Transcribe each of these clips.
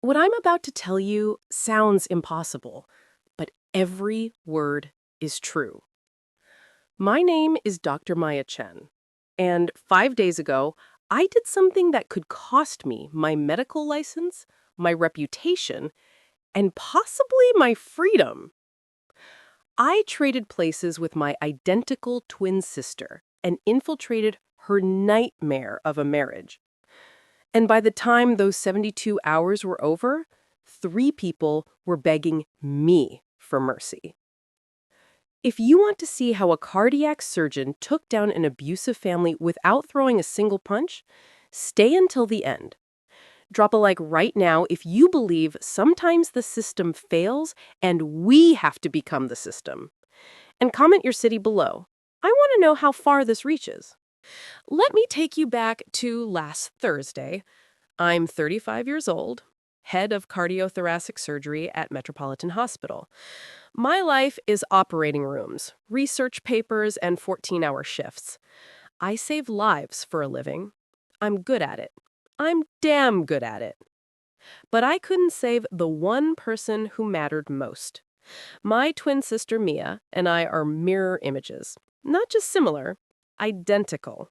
What I'm about to tell you sounds impossible, but every word is true. My name is Dr. Maya Chen, and 5 days ago, I did something that could cost me my medical license, my reputation, and possibly my freedom. I traded places with my identical twin sister and infiltrated her nightmare of a marriage. And by the time those 72 hours were over, 3 people were begging me for mercy. If you want to see how a cardiac surgeon took down an abusive family without throwing a single punch, stay until the end. Drop a like right now if you believe sometimes the system fails and we have to become the system. And comment your city below. I want to know how far this reaches. Let me take you back to last Thursday. I'm 35 years old, head of cardiothoracic surgery at Metropolitan Hospital. My life is operating rooms, research papers, and 14-hour shifts. I save lives for a living. I'm good at it. I'm damn good at it. But I couldn't save the one person who mattered most. My twin sister Mia and I are mirror images. Not just similar, identical.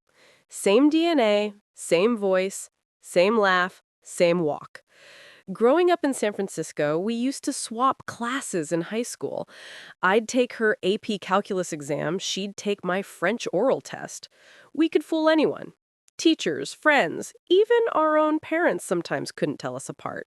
Same DNA, same voice, same laugh, same walk. Growing up in San Francisco, we used to swap classes in high school. I'd take her AP calculus exam, she'd take my French oral test. We could fool anyone. Teachers, friends, even our own parents sometimes couldn't tell us apart.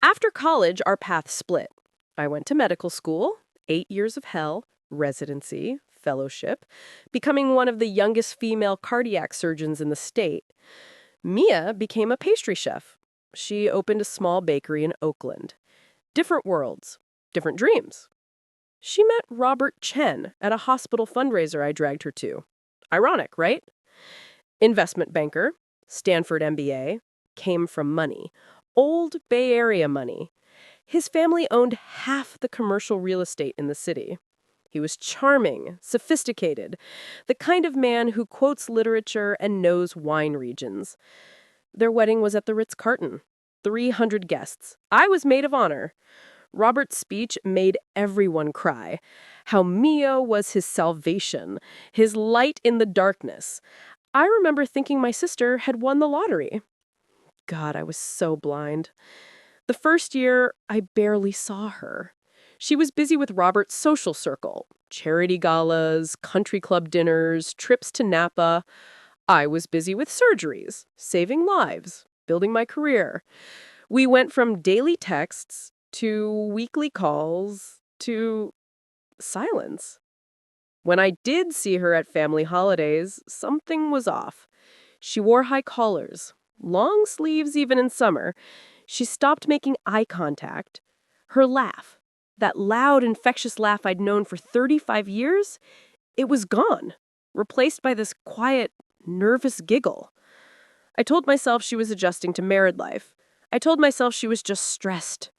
After college, our paths split. I went to medical school, 8 years of hell, residency, fellowship, becoming one of the youngest female cardiac surgeons in the state. Mia became a pastry chef. She opened a small bakery in Oakland. Different worlds, different dreams. She met Robert Chen at a hospital fundraiser I dragged her to. Ironic, right? Investment banker, Stanford MBA, came from money. Old Bay Area money. His family owned half the commercial real estate in the city. He was charming, sophisticated, the kind of man who quotes literature and knows wine regions. Their wedding was at the Ritz-Carlton. 300 guests. I was maid of honor. Robert's speech made everyone cry. How Mio was his salvation, his light in the darkness. I remember thinking my sister had won the lottery. God, I was so blind. The first year, I barely saw her. She was busy with Robert's social circle, charity galas, country club dinners, trips to Napa. I was busy with surgeries, saving lives, building my career. We went from daily texts to weekly calls to silence. When I did see her at family holidays, something was off. She wore high collars, long sleeves even in summer. She stopped making eye contact. Her laugh, that loud, infectious laugh I'd known for 35 years, it was gone, replaced by this quiet, nervous giggle. I told myself she was adjusting to married life. I told myself she was just stressed.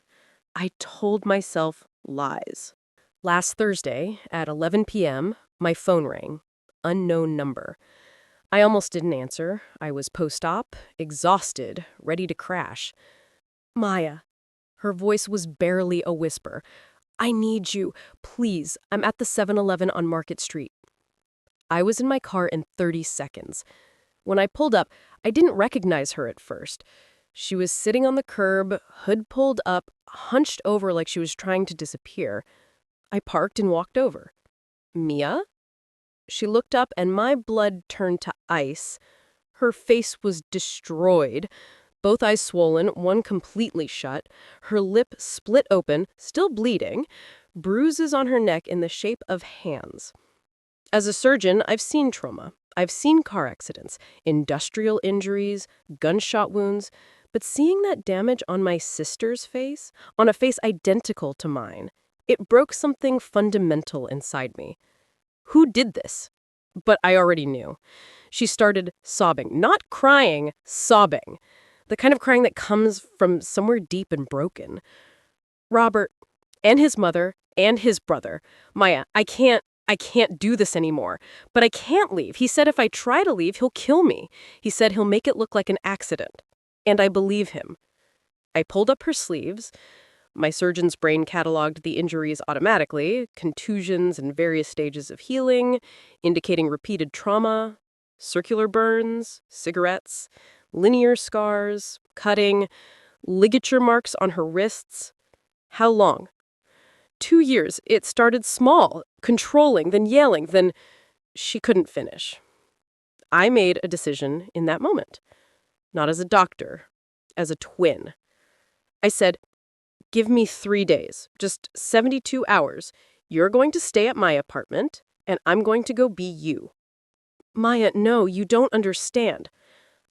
I told myself lies. Last Thursday, at 11 p.m., my phone rang. Unknown number. I almost didn't answer. I was post-op, exhausted, ready to crash. Maya. Her voice was barely a whisper. I need you. Please, I'm at the 7-Eleven on Market Street. I was in my car in 30 seconds. When I pulled up, I didn't recognize her at first. She was sitting on the curb, hood pulled up, hunched over like she was trying to disappear. I parked and walked over. Mia? She looked up and my blood turned to ice. Her face was destroyed. Both eyes swollen, one completely shut. Her lip split open, still bleeding. Bruises on her neck in the shape of hands. As a surgeon, I've seen trauma. I've seen car accidents, industrial injuries, gunshot wounds. But seeing that damage on my sister's face, on a face identical to mine, it broke something fundamental inside me. Who did this? But I already knew. She started sobbing. Not crying, sobbing. The kind of crying that comes from somewhere deep and broken. Robert, and his mother, and his brother. Maya, I can't do this anymore. But I can't leave. He said if I try to leave, he'll kill me. He said he'll make it look like an accident. And I believe him. I pulled up her sleeves. My surgeon's brain cataloged the injuries automatically, contusions and various stages of healing, indicating repeated trauma, circular burns, cigarettes, linear scars, cutting, ligature marks on her wrists. How long? 2 years. It started small, controlling, then yelling, then she couldn't finish. I made a decision in that moment, not as a doctor, as a twin. I said, give me 3 days, just 72 hours. You're going to stay at my apartment, and I'm going to go be you. Maya, no, you don't understand.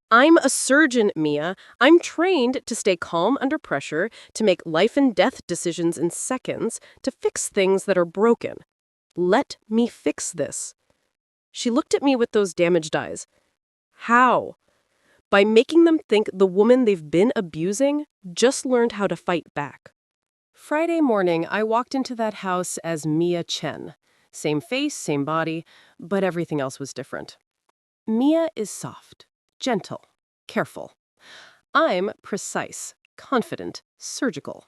I'm a surgeon, Mia. I'm trained to stay calm under pressure, to make life and death decisions in seconds, to fix things that are broken. Let me fix this. She looked at me with those damaged eyes. How? By making them think the woman they've been abusing just learned how to fight back. Friday morning, I walked into that house as Mia Chen. Same face, same body, but everything else was different. Mia is soft, gentle, careful. I'm precise, confident, surgical.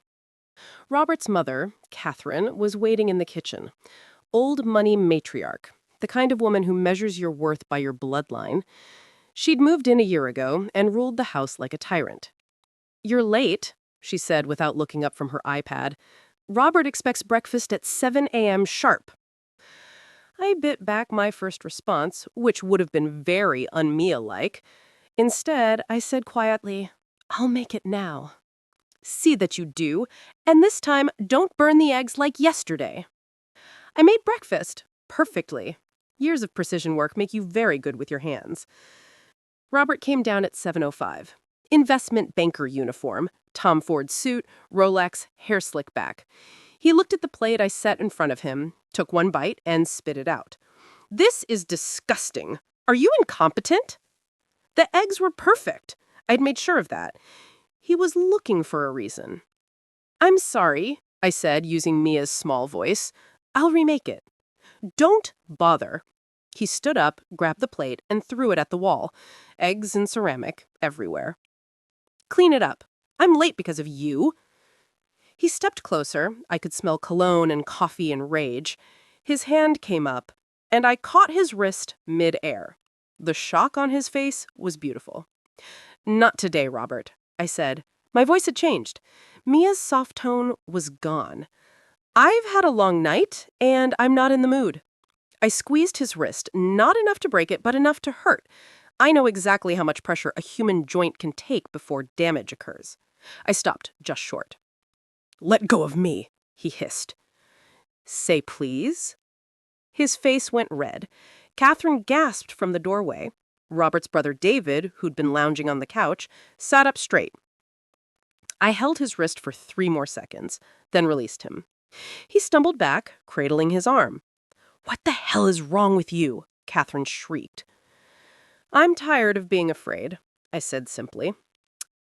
Robert's mother, Catherine, was waiting in the kitchen. Old money matriarch, the kind of woman who measures your worth by your bloodline. She'd moved in a year ago and ruled the house like a tyrant. You're late, she said without looking up from her iPad. Robert expects breakfast at 7 a.m. sharp. I bit back my first response, which would have been very un-Mia-like. Instead, I said quietly, I'll make it now. See that you do, and this time don't burn the eggs like yesterday. I made breakfast, perfectly. Years of precision work make you very good with your hands. Robert came down at 7:05. Investment banker uniform, Tom Ford suit, Rolex, hair slick back. He looked at the plate I set in front of him, took one bite, and spit it out. This is disgusting. Are you incompetent? The eggs were perfect. I'd made sure of that. He was looking for a reason. I'm sorry, I said, using Mia's small voice. I'll remake it. Don't bother. He stood up, grabbed the plate, and threw it at the wall. Eggs and ceramic everywhere. Clean it up. I'm late because of you. He stepped closer. I could smell cologne and coffee and rage. His hand came up, and I caught his wrist mid-air. The shock on his face was beautiful. Not today, Robert, I said. My voice had changed. Mia's soft tone was gone. I've had a long night, and I'm not in the mood. I squeezed his wrist, not enough to break it, but enough to hurt. I know exactly how much pressure a human joint can take before damage occurs. I stopped just short. Let go of me, he hissed. Say please. His face went red. Catherine gasped from the doorway. Robert's brother David, who'd been lounging on the couch, sat up straight. I held his wrist for 3 more seconds, then released him. He stumbled back, cradling his arm. What the hell is wrong with you? Catherine shrieked. I'm tired of being afraid, I said simply.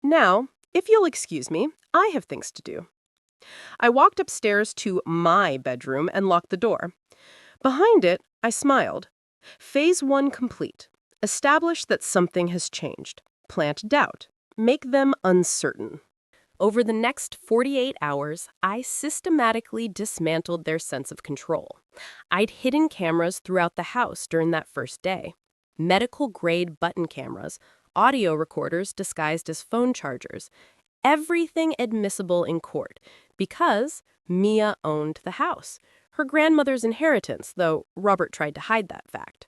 Now, if you'll excuse me, I have things to do. I walked upstairs to my bedroom and locked the door. Behind it, I smiled. Phase 1 complete. Establish that something has changed. Plant doubt. Make them uncertain. Over the next 48 hours, I systematically dismantled their sense of control. I'd hidden cameras throughout the house during that first day. Medical-grade button cameras, audio recorders disguised as phone chargers. Everything admissible in court, because Mia owned the house. Her grandmother's inheritance, though Robert tried to hide that fact.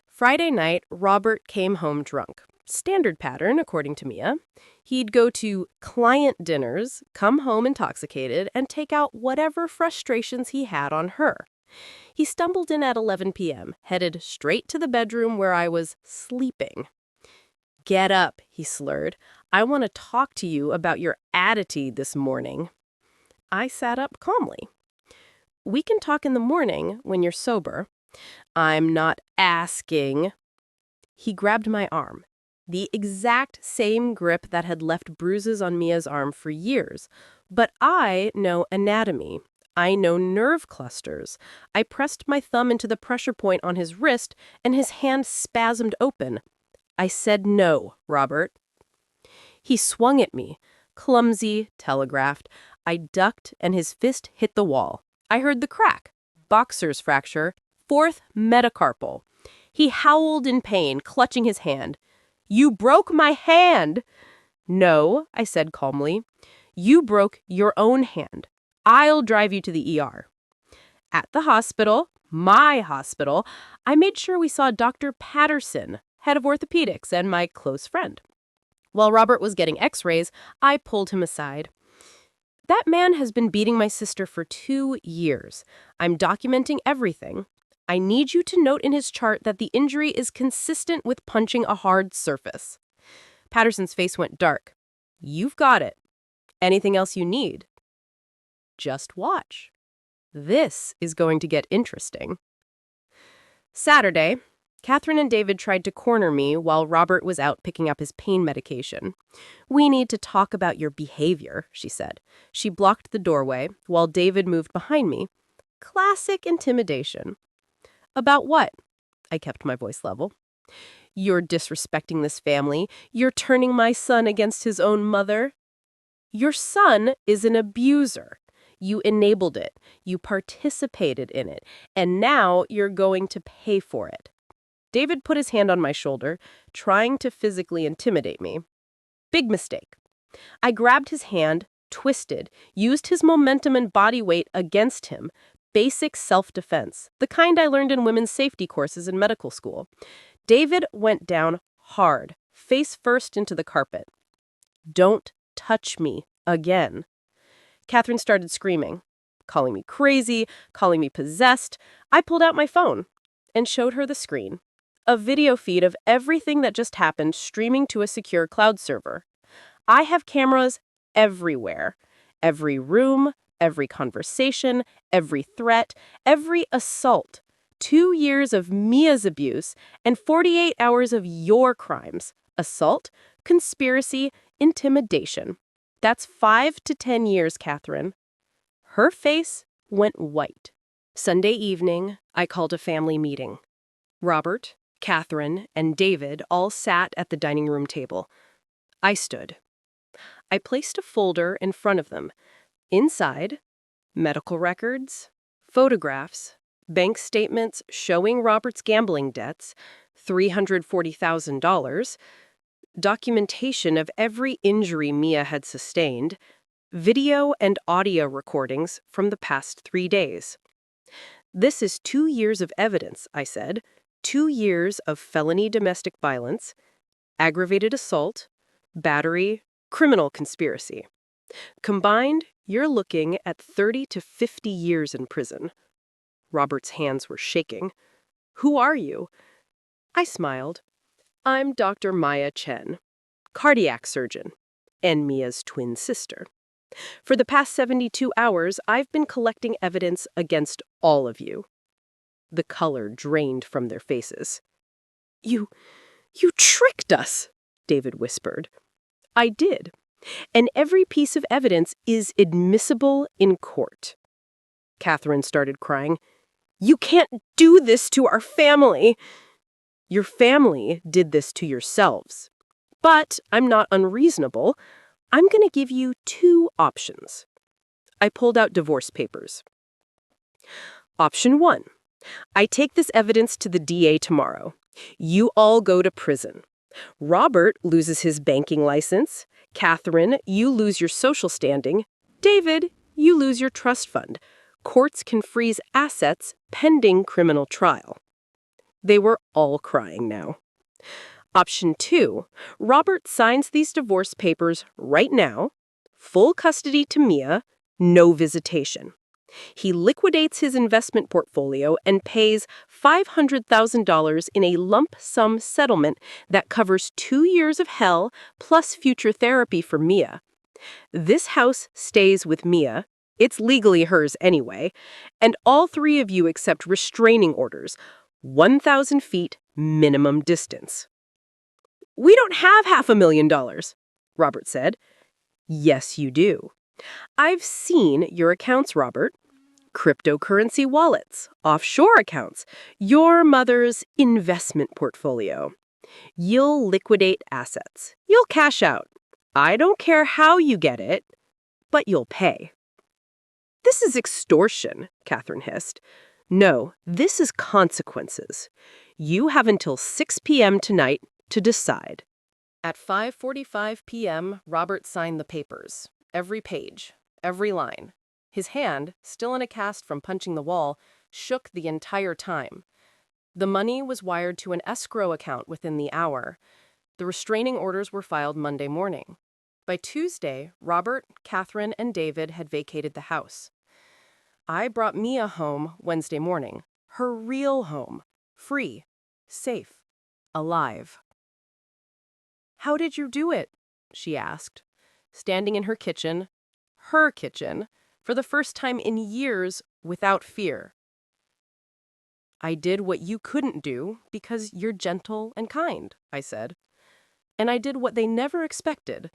Friday night, Robert came home drunk. Standard pattern, according to Mia. He'd go to client dinners, come home intoxicated, and take out whatever frustrations he had on her. He stumbled in at 11 p.m., headed straight to the bedroom where I was sleeping. Get up, he slurred. I want to talk to you about your attitude this morning. I sat up calmly. We can talk in the morning when you're sober. I'm not asking. He grabbed my arm. The exact same grip that had left bruises on Mia's arm for years. But I know anatomy. I know nerve clusters. I pressed my thumb into the pressure point on his wrist, and his hand spasmed open. I said no, Robert. He swung at me. Clumsy, telegraphed. I ducked and his fist hit the wall. I heard the crack. Boxer's fracture. Fourth metacarpal. He howled in pain, clutching his hand. "You broke my hand!" "No," I said calmly. "You broke your own hand. I'll drive you to the ER." At the hospital, my hospital, I made sure we saw Dr. Patterson, head of orthopedics and my close friend. While Robert was getting x-rays, I pulled him aside. "That man has been beating my sister for 2 years. I'm documenting everything. I need you to note in his chart that the injury is consistent with punching a hard surface." Patterson's face went dark. "You've got it. Anything else you need?" Just watch. This is going to get interesting. Saturday, Catherine and David tried to corner me while Robert was out picking up his pain medication. "We need to talk about your behavior," she said. She blocked the doorway while David moved behind me. Classic intimidation. "About what?" I kept my voice level. "You're disrespecting this family. You're turning my son against his own mother. Your son is an abuser. You enabled it. You participated in it. And now you're going to pay for it." David put his hand on my shoulder, trying to physically intimidate me. Big mistake. I grabbed his hand, twisted, used his momentum and body weight against him. Basic self-defense, the kind I learned in women's safety courses in medical school. David went down hard, face first into the carpet. "Don't touch me again." Catherine started screaming, calling me crazy, calling me possessed. I pulled out my phone and showed her the screen. A video feed of everything that just happened streaming to a secure cloud server. I have cameras everywhere. Every room, every conversation, every threat, every assault. 2 years of Mia's abuse and 48 hours of your crimes. Assault, conspiracy, intimidation. That's 5 to 10 years, Catherine. Her face went white. Sunday evening, I called a family meeting. Robert, Catherine, and David all sat at the dining room table. I stood. I placed a folder in front of them. Inside, medical records, photographs, bank statements showing Robert's gambling debts, $340,000, documentation of every injury Mia had sustained, video and audio recordings from the past 3 days. "This is 2 years of evidence," I said. 2 years of felony domestic violence, aggravated assault, battery, criminal conspiracy. Combined, you're looking at 30 to 50 years in prison. Robert's hands were shaking. "Who are you?" I smiled. "I'm Dr. Maya Chen, cardiac surgeon, and Mia's twin sister. For the past 72 hours, I've been collecting evidence against all of you." The color drained from their faces. You tricked us," David whispered. "I did. And every piece of evidence is admissible in court." Catherine started crying. "You can't do this to our family." "Your family did this to yourselves. But I'm not unreasonable. I'm going to give you 2 options." I pulled out divorce papers. Option 1. I take this evidence to the DA tomorrow. You all go to prison. Robert loses his banking license. Catherine, you lose your social standing. David, you lose your trust fund. Courts can freeze assets pending criminal trial. They were all crying now. Option 2, Robert signs these divorce papers right now, full custody to Mia, no visitation. He liquidates his investment portfolio and pays $500,000 in a lump sum settlement that covers 2 years of hell plus future therapy for Mia. This house stays with Mia. It's legally hers anyway. And all 3 of you accept restraining orders, 1,000 feet minimum distance. "We don't have $500,000, Robert said. "Yes, you do. I've seen your accounts, Robert. Cryptocurrency wallets, offshore accounts, your mother's investment portfolio. You'll liquidate assets. You'll cash out. I don't care how you get it, but you'll pay. This is extortion, Catherine hissed. No, this is consequences. You have until 6 p.m. tonight to decide. At 5:45 p.m., Robert signed the papers. Every page, every line. His hand, still in a cast from punching the wall, shook the entire time. The money was wired to an escrow account within the hour. The restraining orders were filed Monday morning. By Tuesday, Robert, Catherine, and David had vacated the house. I brought Mia home Wednesday morning. Her real home. Free. Safe. Alive. "How did you do it?" she asked, standing in her kitchen, for the first time in years, without fear. "I did what you couldn't do because you're gentle and kind," I said. "And I did what they never expected.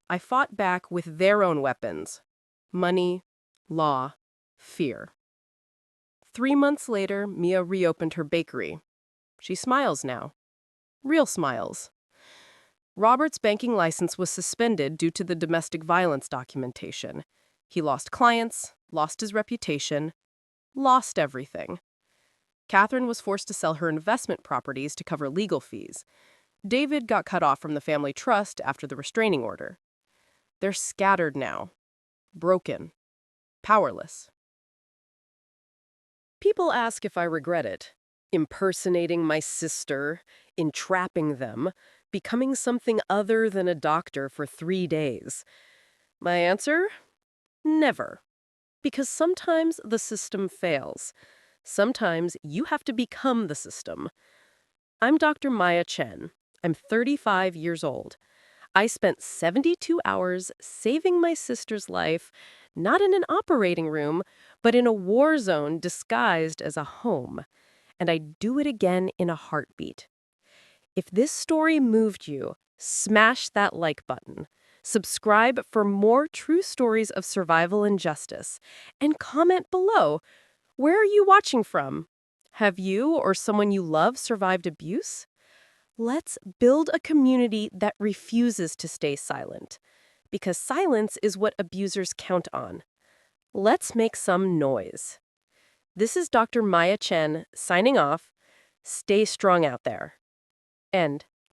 I fought back with their own weapons. Money, law, fear." 3 months later, Mia reopened her bakery. She smiles now. Real smiles. Robert's banking license was suspended due to the domestic violence documentation. He lost clients, lost his reputation, lost everything. Catherine was forced to sell her investment properties to cover legal fees. David got cut off from the family trust after the restraining order. They're scattered now, broken, powerless. People ask if I regret it. Impersonating my sister, entrapping them, becoming something other than a doctor for 3 days. My answer? Never. Because sometimes the system fails. Sometimes you have to become the system. I'm Dr. Maya Chen. I'm 35 years old. I spent 72 hours saving my sister's life, not in an operating room, but in a war zone disguised as a home. And I'd do it again in a heartbeat. If this story moved you, smash that like button. Subscribe for more true stories of survival and justice. And comment below, where are you watching from? Have you or someone you love survived abuse? Let's build a community that refuses to stay silent. Because silence is what abusers count on. Let's make some noise. This is Dr. Maya Chen signing off. Stay strong out there. End.